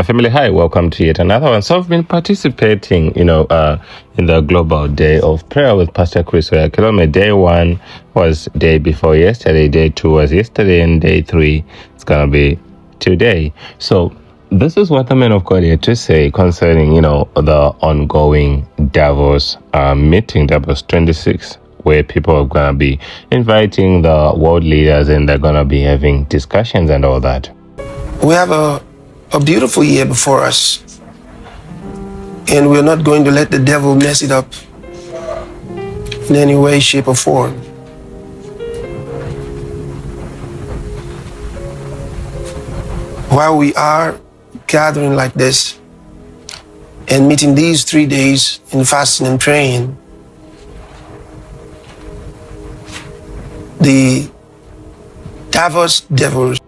Family, hi, welcome to yet another one. So I've been participating, in the Global Day of Prayer with Pastor Chris Kilome. Day 1 was day before yesterday, day 2 was yesterday, and day 3 is going to be today. So this is what the men of God had to say concerning, the ongoing Davos meeting, Davos 26, where people are going to be inviting the world leaders and they're going to be having discussions and all that. We have a beautiful year before us, and we're not going to let the devil mess it up in any way, shape, or form. While we are gathering like this and meeting these 3 days in fasting and praying, the Davos devils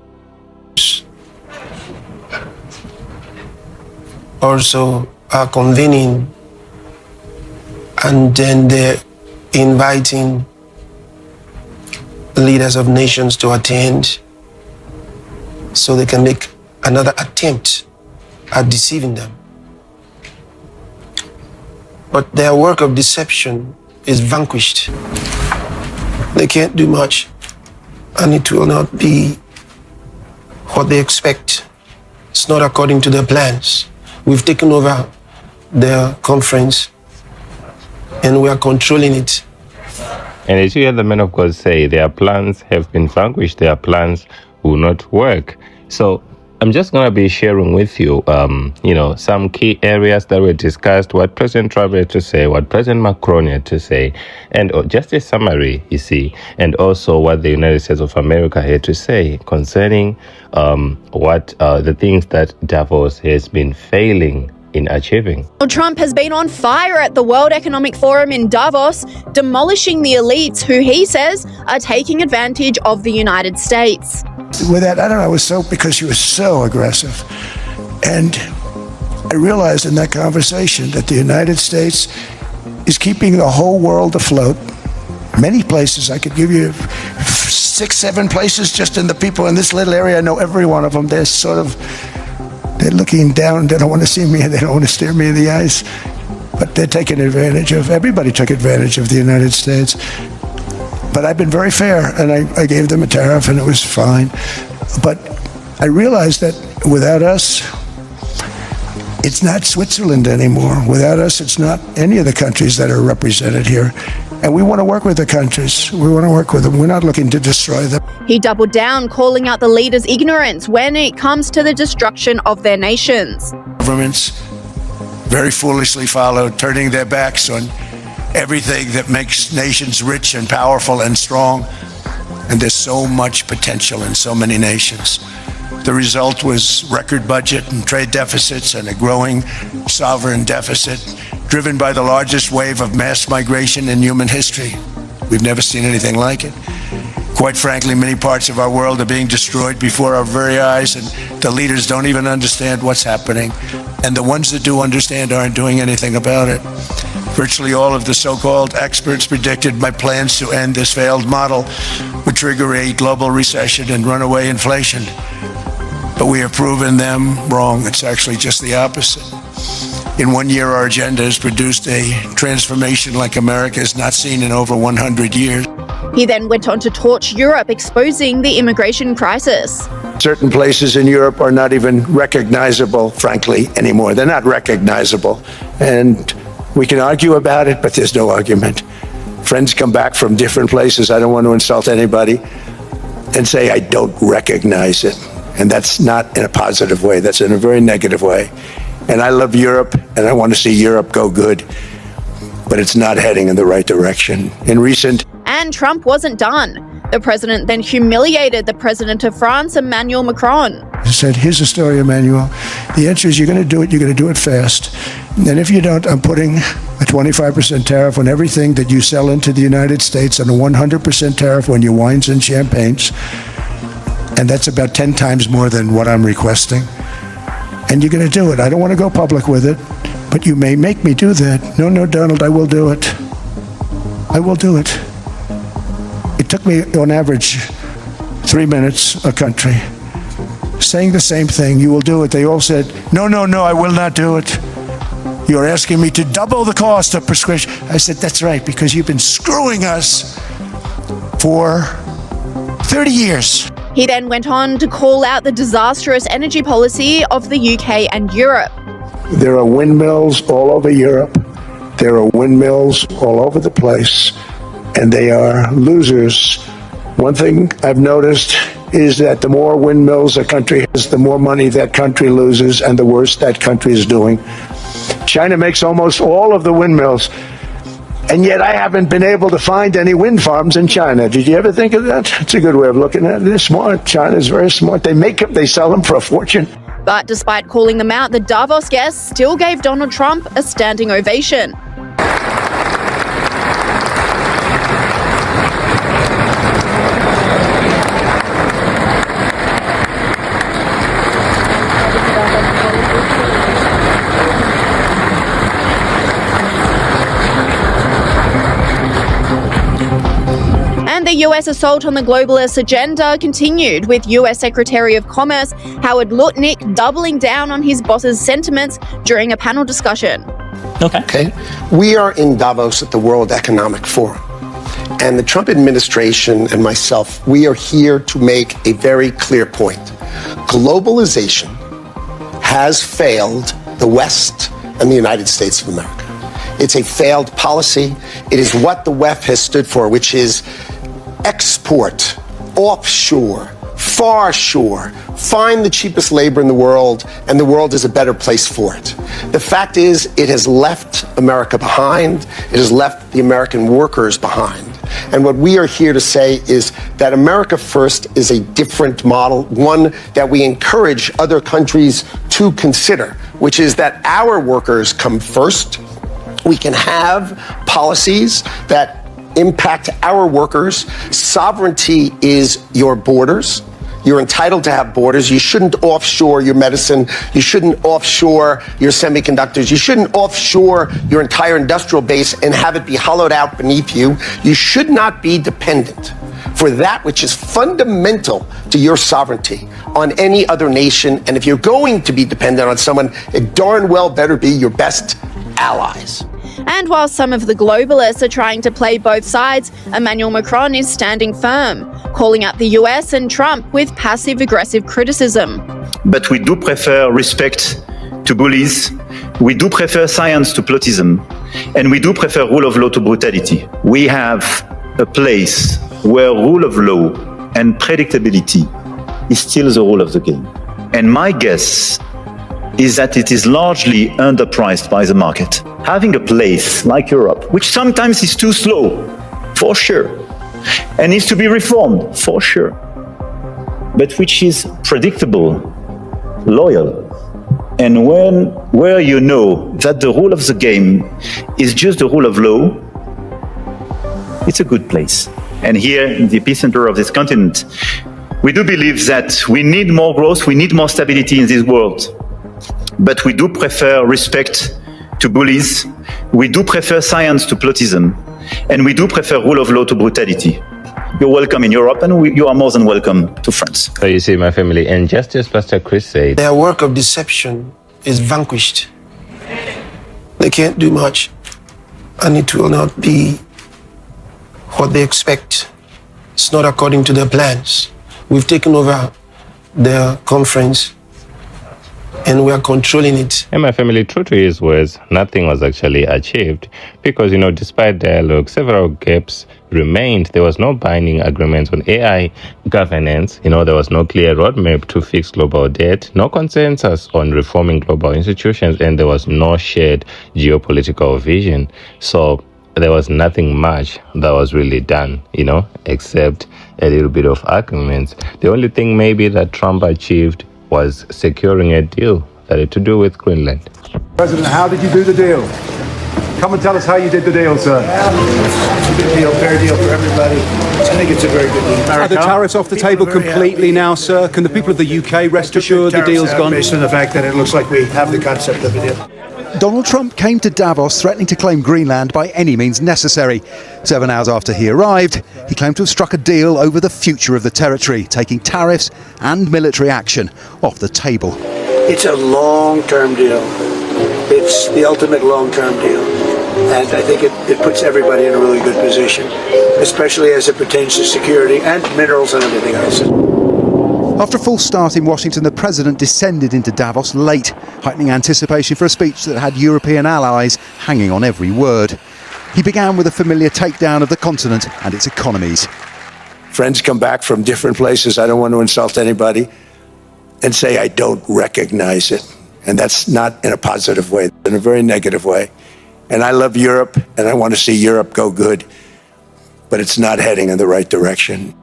also are convening, and then they're inviting leaders of nations to attend so they can make another attempt at deceiving them. But their work of deception is vanquished. They can't do much, and it will not be what they expect. It's not according to their plans. We've taken over their conference and we are controlling it. And as you hear the men of God say, their plans have been vanquished, their plans will not work. So I'm just going to be sharing with you, some key areas that were discussed, what President Trump had to say, what President Macron had to say, and just a summary, you see, and also what the United States of America had to say concerning what the things that Davos has been failing in achieving. Trump has been on fire at the World Economic Forum in Davos, demolishing the elites who he says are taking advantage of the United States. With that, I don't know, because she was so aggressive. And I realized in that conversation that the United States is keeping the whole world afloat. Many places, I could give you 6, 7 places just in the people in this little area. I know every one of them. They're looking down. They don't want to see me and they don't want to stare me in the eyes. But they're taking advantage of, everybody took advantage of the United States. But I've been very fair, and I gave them a tariff, and it was fine. But I realized that without us, it's not Switzerland anymore. Without us, it's not any of the countries that are represented here. And we want to work with the countries. We want to work with them. We're not looking to destroy them. He doubled down, calling out the leaders' ignorance when it comes to the destruction of their nations. Governments very foolishly followed, turning their backs on everything that makes nations rich and powerful and strong. And there's so much potential in so many nations. The result was record budget and trade deficits and a growing sovereign deficit, driven by the largest wave of mass migration in human history. We've never seen anything like it. Quite frankly, many parts of our world are being destroyed before our very eyes, and the leaders don't even understand what's happening. And the ones that do understand aren't doing anything about it. Virtually all of the so-called experts predicted my plans to end this failed model would trigger a global recession and runaway inflation. But we have proven them wrong. It's actually just the opposite. In 1 year, our agenda has produced a transformation like America has not seen in over 100 years. He then went on to torch Europe, exposing the immigration crisis. Certain places in Europe are not even recognizable, frankly, anymore. They're not recognizable. And we can argue about it, but there's no argument. Friends come back from different places. I don't want to insult anybody and say I don't recognize it. And that's not in a positive way. That's in a very negative way. And I love Europe, and I want to see Europe go good. But it's not heading in the right direction. And Trump wasn't done. The president then humiliated the president of France, Emmanuel Macron. He said, here's the story, Emmanuel. The answer is you're going to do it. You're going to do it fast. And if you don't, I'm putting a 25% tariff on everything that you sell into the United States and a 100% tariff on your wines and champagnes. And that's about 10 times more than what I'm requesting. And you're going to do it. I don't want to go public with it, but you may make me do that. No, Donald, I will do it. I will do it. It took me, on average, 3 minutes a country. saying the same thing. You will do it. They all said, no, I will not do it. You're asking me to double the cost of prescription. I said, that's right, because you've been screwing us for 30 years. He then went on to call out the disastrous energy policy of the UK and Europe. There are windmills all over Europe. There are windmills all over the place, and they are losers. One thing I've noticed is that the more windmills a country has, the more money that country loses and the worse that country is doing. China makes almost all of the windmills, and yet I haven't been able to find any wind farms in China. Did you ever think of that? It's a good way of looking at it. They're smart. China's very smart. They make them, they sell them for a fortune. But despite calling them out, the Davos guests still gave Donald Trump a standing ovation. And the US assault on the globalist agenda continued, with US Secretary of Commerce Howard Lutnick doubling down on his boss's sentiments during a panel discussion. Okay. We are in Davos at the World Economic Forum. And the Trump administration and myself, we are here to make a very clear point. Globalization has failed the West and the United States of America. It's a failed policy. It is what the WEF has stood for, which is export, offshore, far shore, find the cheapest labor in the world, and the world is a better place for it. The fact is, it has left America behind. It has left the American workers behind. And what we are here to say is that America First is a different model, one that we encourage other countries to consider, which is that our workers come first. We can have policies that impact our workers. Sovereignty is your borders. You're entitled to have borders. You shouldn't offshore your medicine. You shouldn't offshore your semiconductors. You shouldn't offshore your entire industrial base and have it be hollowed out beneath you. You should not be dependent for that which is fundamental to your sovereignty on any other nation. And if you're going to be dependent on someone, it darn well better be your best allies. And while some of the globalists are trying to play both sides, Emmanuel Macron is standing firm, calling out the US and Trump with passive-aggressive criticism. But we do prefer respect to bullies, we do prefer science to plotism, and we do prefer rule of law to brutality. We have a place where rule of law and predictability is still the rule of the game. And my guess is that it is largely underpriced by the market. Having a place like Europe, which sometimes is too slow, for sure, and needs to be reformed, for sure, but which is predictable, loyal, and where you know that the rule of the game is just the rule of law, it's a good place. And here in the epicenter of this continent, we do believe that we need more growth, we need more stability in this world. But we do prefer respect to bullies, we do prefer science to plotism, and we do prefer rule of law to brutality. You're welcome in Europe, and you are more than welcome to France. So you see, my family, and just as Pastor Chris said, Their work of deception is vanquished. They can't do much, and it will not be what they expect. It's not according to their plans. We've taken over their conference, and we are controlling it. and my family, true to his words, nothing was actually achieved because, despite dialogue, several gaps remained. There was no binding agreements on AI governance. There was no clear roadmap to fix global debt, no consensus on reforming global institutions, and there was no shared geopolitical vision. So there was nothing much that was really done, except a little bit of arguments. The only thing maybe that Trump achieved was securing a deal that had to do with Greenland. President, how did you do the deal? Come and tell us how you did the deal, sir. It's a good deal, fair deal for everybody. I think it's a very good deal. Are the tariffs off the table completely now, sir? Can the people of the UK rest assured the deal's gone? Based on the fact that it looks like we have the concept of a deal. Donald Trump came to Davos threatening to claim Greenland by any means necessary. 7 hours after he arrived, he claimed to have struck a deal over the future of the territory, taking tariffs and military action off the table. It's a long-term deal. It's the ultimate long-term deal. And I think it puts everybody in a really good position, especially as it pertains to security and minerals and everything else. After a false start in Washington, the president descended into Davos late, heightening anticipation for a speech that had European allies hanging on every word. He began with a familiar takedown of the continent and its economies. Friends come back from different places. I don't want to insult anybody and say I don't recognize it. And that's not in a positive way, in a very negative way. And I love Europe, and I want to see Europe go good, but it's not heading in the right direction.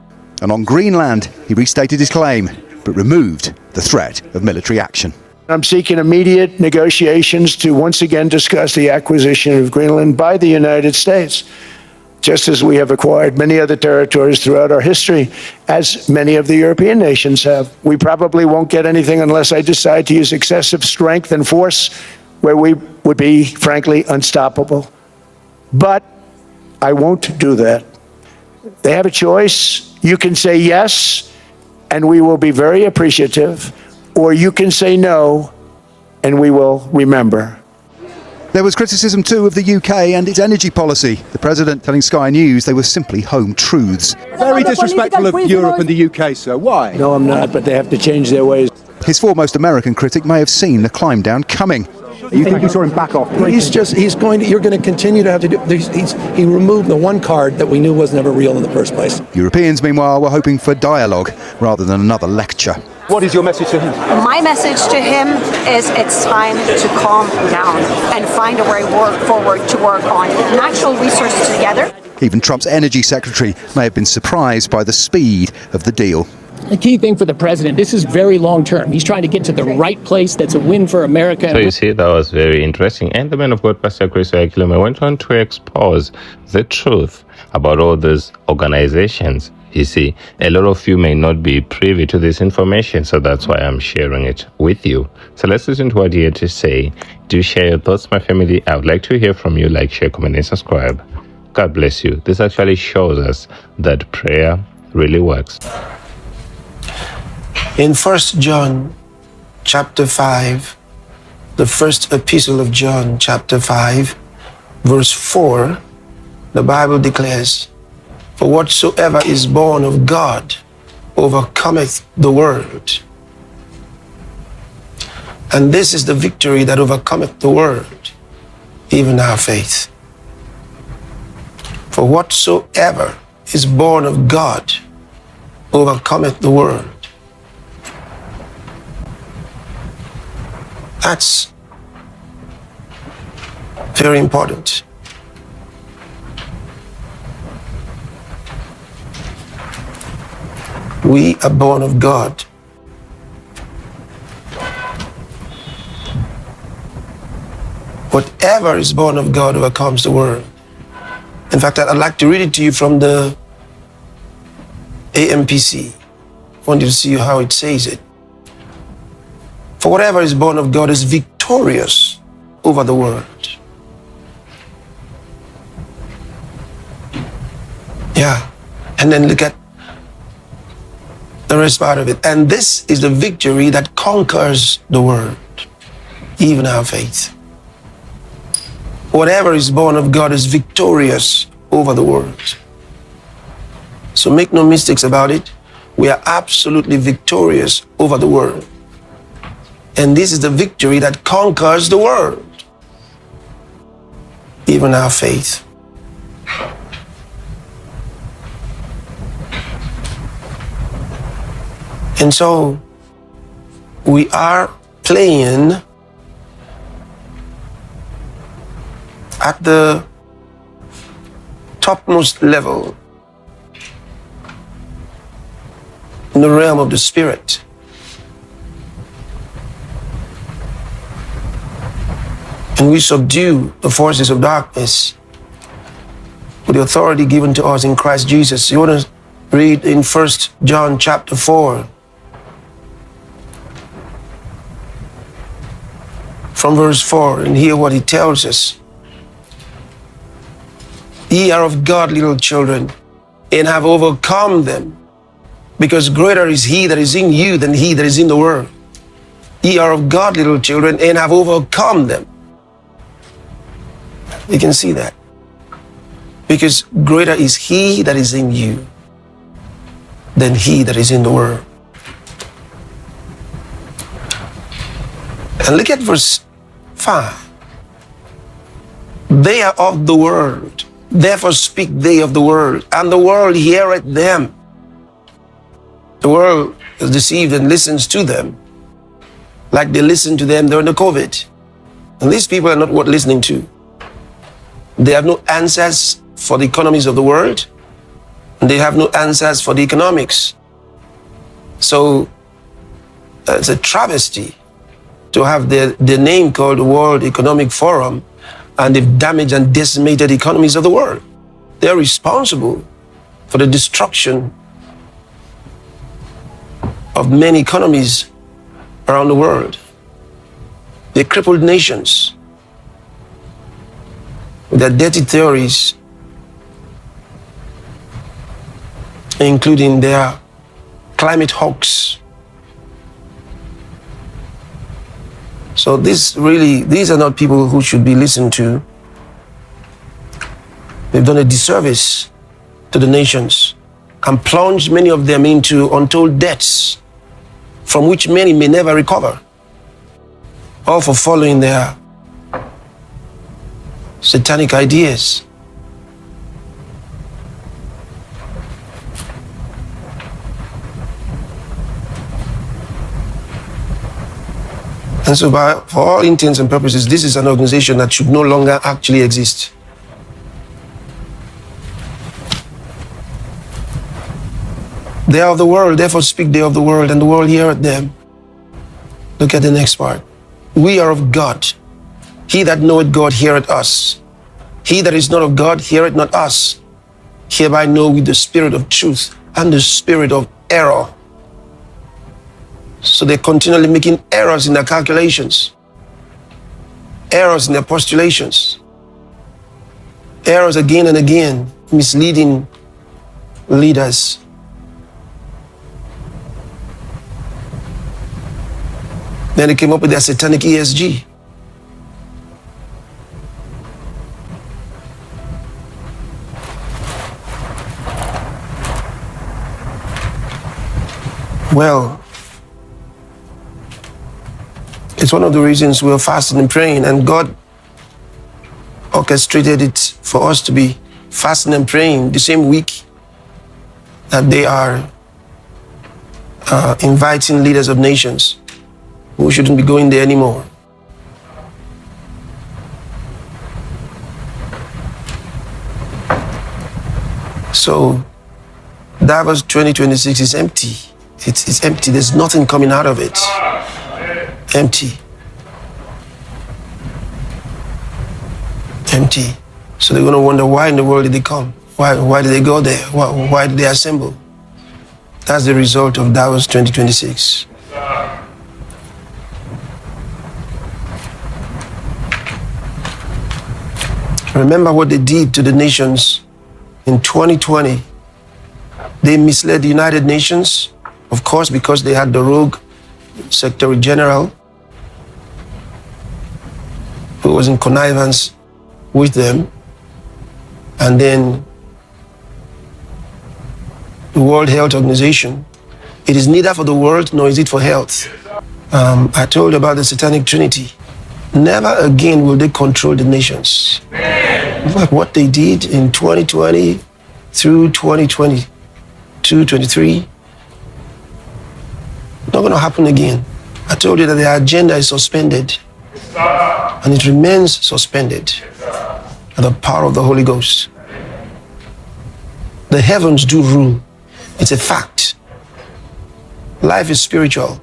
And on Greenland, he restated his claim, but removed the threat of military action. I'm seeking immediate negotiations to once again discuss the acquisition of Greenland by the United States, just as we have acquired many other territories throughout our history, as many of the European nations have. We probably won't get anything unless I decide to use excessive strength and force where we would be, frankly, unstoppable. But I won't do that. They have a choice. You can say yes, and we will be very appreciative, or you can say no, and we will remember. There was criticism too of the UK and its energy policy. The president telling Sky News they were simply home truths. Very disrespectful of Europe and the UK, sir. Why? No, I'm not, but they have to change their ways. His foremost American critic may have seen the climb down coming. You think you saw him back off? You're going to continue to have to do, he removed the one card that we knew was never real in the first place. Europeans, meanwhile, were hoping for dialogue rather than another lecture. What is your message to him? My message to him is it's time to calm down and find a way forward to work on natural resources together. Even Trump's energy secretary may have been surprised by the speed of the deal. The key thing for the president, this is very long term. He's trying to get to the right place. That's a win for America. So you see, that was very interesting. And the man of God, Pastor Chris Oyakilome, went on to expose the truth about all these organizations. You see, a lot of you may not be privy to this information, so that's why I'm sharing it with you. So let's listen to what he had to say. Do share your thoughts, my family. I would like to hear from you. Like, share, comment, and subscribe. God bless you. This actually shows us that prayer really works. In 1 John chapter 5, the first epistle of John chapter 5, verse 4, the Bible declares, "For whatsoever is born of God overcometh the world. And this is the victory that overcometh the world, even our faith. For whatsoever is born of God overcometh the world." That's very important. We are born of God. Whatever is born of God overcomes the world. In fact, I'd like to read it to you from the AMPC. I want you to see how it says it. For whatever is born of God is victorious over the world. Yeah. And then look at the rest part of it. And this is the victory that conquers the world, even our faith. Whatever is born of God is victorious over the world. So make no mistakes about it. We are absolutely victorious over the world. And this is the victory that conquers the world, even our faith. And so we are playing at the topmost level in the realm of the spirit. And we subdue the forces of darkness with the authority given to us in Christ Jesus. You want to read in 1 John chapter 4. from verse 4 and hear what he tells us. Ye are of God, little children, and have overcome them, because greater is he that is in you than he that is in the world. Ye are of God, little children, and have overcome them. You can see that. Because greater is he that is in you than he that is in the world. And look at verse 5. They are of the world, therefore speak they of the world, and the world heareth them. The world is deceived and listens to them like they listened to them during the COVID. And these people are not worth listening to. They have no answers for the economies of the world, and they have no answers for the economics. So it's a travesty to have their name called the World Economic Forum, and they've damaged and decimated the economies of the world. They're responsible for the destruction of many economies around the world. They crippled nations with their dirty theories, including their climate hoax. So these are not people who should be listened to. They've done a disservice to the nations and plunged many of them into untold debts from which many may never recover, all for following their satanic ideas. And so for all intents and purposes, this is an organization that should no longer actually exist. They are of the world, therefore speak they of the world, and the world heareth them. Look at the next part. We are of God. He that knoweth God heareth us. He that is not of God heareth not us. Hereby know we the spirit of truth and the spirit of error. So they're continually making errors in their calculations, errors in their postulations, errors again and again, misleading leaders. Then they came up with their satanic ESG. Well, it's one of the reasons we're fasting and praying, and God orchestrated it for us to be fasting and praying the same week that they are inviting leaders of nations who shouldn't be going there anymore. So Davos 2026 is empty. It's empty. There's nothing coming out of it. Empty. Empty. So they're going to wonder, why in the world did they come? Why did they go there? Why did they assemble? That's the result of Davos 2026. Remember what they did to the nations in 2020. They misled the United Nations, of course, because they had the rogue Secretary General who was in connivance with them. And then the World Health Organization. It is neither for the world nor is it for health. I told you about the Satanic Trinity. Never again will they control the nations. Like what they did in 2020 through 2022, 23, not going to happen again. I told you that their agenda is suspended, and it remains suspended by the power of the Holy Ghost. The heavens do rule. It's a fact. Life is spiritual.